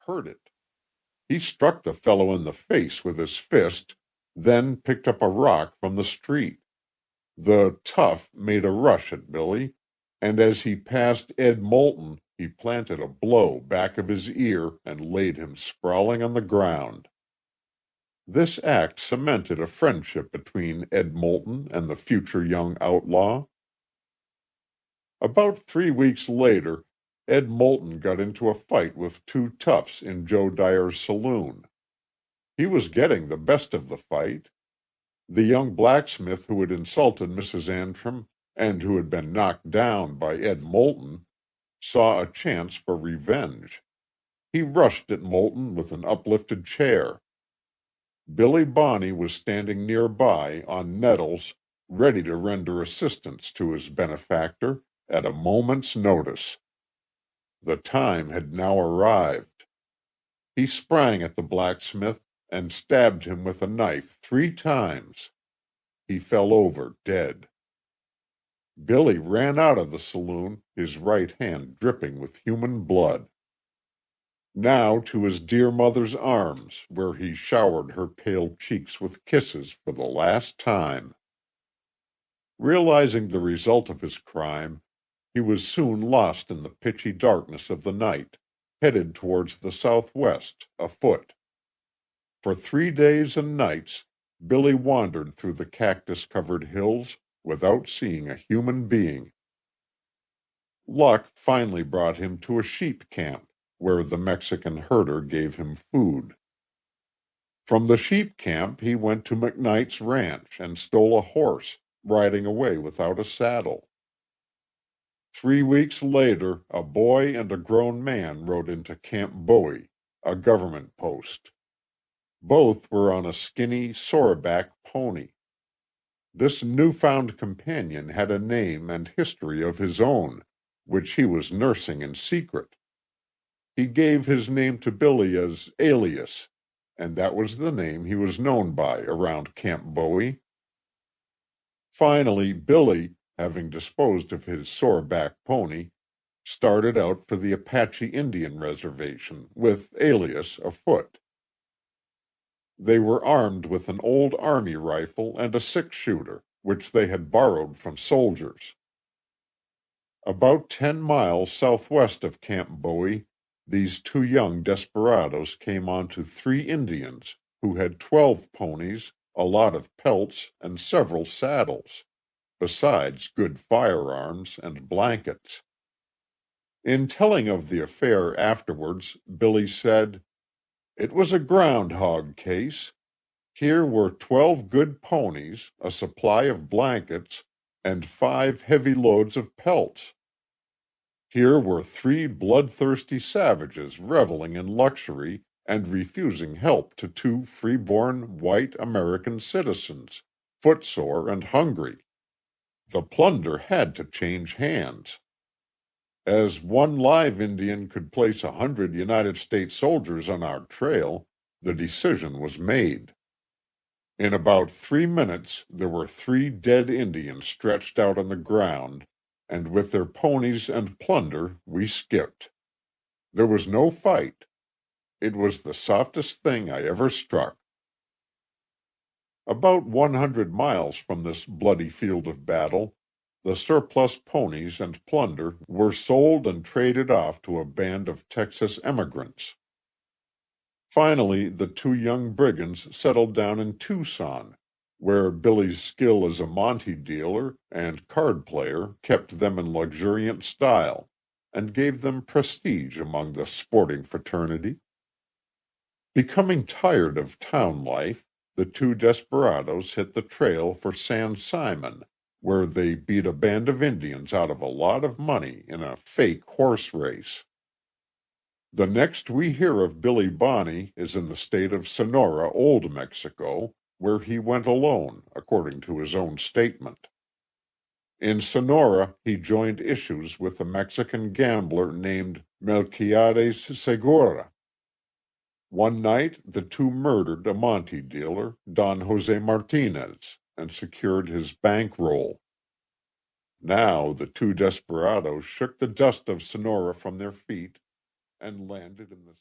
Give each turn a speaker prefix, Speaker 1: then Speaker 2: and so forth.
Speaker 1: heard it. He struck the fellow in the face with his fist, then picked up a rock from the street. The tough made a rush at Billy, and as he passed Ed Moulton, he planted a blow back of his ear and laid him sprawling on the ground. This act cemented a friendship between Ed Moulton and the future young outlaw. About 3 weeks later, Ed Moulton got into a fight with two toughs in Joe Dyer's saloon. He was getting the best of the fight. The young blacksmith who had insulted Mrs. Antrim and who had been knocked down by Ed Moulton saw a chance for revenge. He rushed at Moulton with an uplifted chair. Billy Bonney was standing nearby on nettles, ready to render assistance to his benefactor at a moment's notice. The time had now arrived. He sprang at the blacksmith and stabbed him with a knife 3 times. He fell over dead. Billy ran out of the saloon, his right hand dripping with human blood. Now to his dear mother's arms, where he showered her pale cheeks with kisses for the last time. Realizing the result of his crime, he was soon lost in the pitchy darkness of the night, headed towards the southwest, afoot. For 3 days and nights, Billy wandered through the cactus-covered hills without seeing a human being. Luck finally brought him to a sheep camp, where the Mexican herder gave him food. From the sheep camp he went to McKnight's ranch and stole a horse, riding away without a saddle. 3 weeks later, a boy and a grown man rode into Camp Bowie, a government post. Both were on a skinny, sore-back pony. This newfound companion had a name and history of his own, which he was nursing in secret. He gave his name to Billy as Alias, and that was the name he was known by around Camp Bowie. Finally, Billy, having disposed of his sore-back pony, started out for the Apache Indian Reservation, with Alias afoot. They were armed with an old army rifle and a 6-shooter, which they had borrowed from soldiers. About 10 miles southwest of Camp Bowie, these two young desperadoes came on to 3 Indians who had 12 ponies, a lot of pelts, and several saddles, besides good firearms and blankets. In telling of the affair afterwards, Billy said, "It was a groundhog case. Here were 12 good ponies, a supply of blankets, and 5 heavy loads of pelts. Here were 3 bloodthirsty savages reveling in luxury and refusing help to 2 free-born white American citizens, footsore and hungry. The plunder had to change hands. As one live Indian could place 100 United States soldiers on our trail, the decision was made. In about 3 minutes there were 3 dead Indians stretched out on the ground, and with their ponies and plunder we skipped. There was no fight. It was the softest thing I ever struck." About 100 miles from this bloody field of battle, the surplus ponies and plunder were sold and traded off to a band of Texas emigrants. Finally, the 2 young brigands settled down in Tucson, where Billy's skill as a Monte dealer and card player kept them in luxuriant style, and gave them prestige among the sporting fraternity. Becoming tired of town life, the 2 desperadoes hit the trail for San Simon, where they beat a band of Indians out of a lot of money in a fake horse race. The next we hear of Billy Bonney is in the state of Sonora, Old Mexico, where he went alone, according to his own statement. In Sonora, he joined issues with a Mexican gambler named Melquiades Segura. One night, the 2 murdered a Monte dealer, Don Jose Martinez, and secured his bankroll. Now the 2 desperadoes shook the dust of Sonora from their feet and landed in the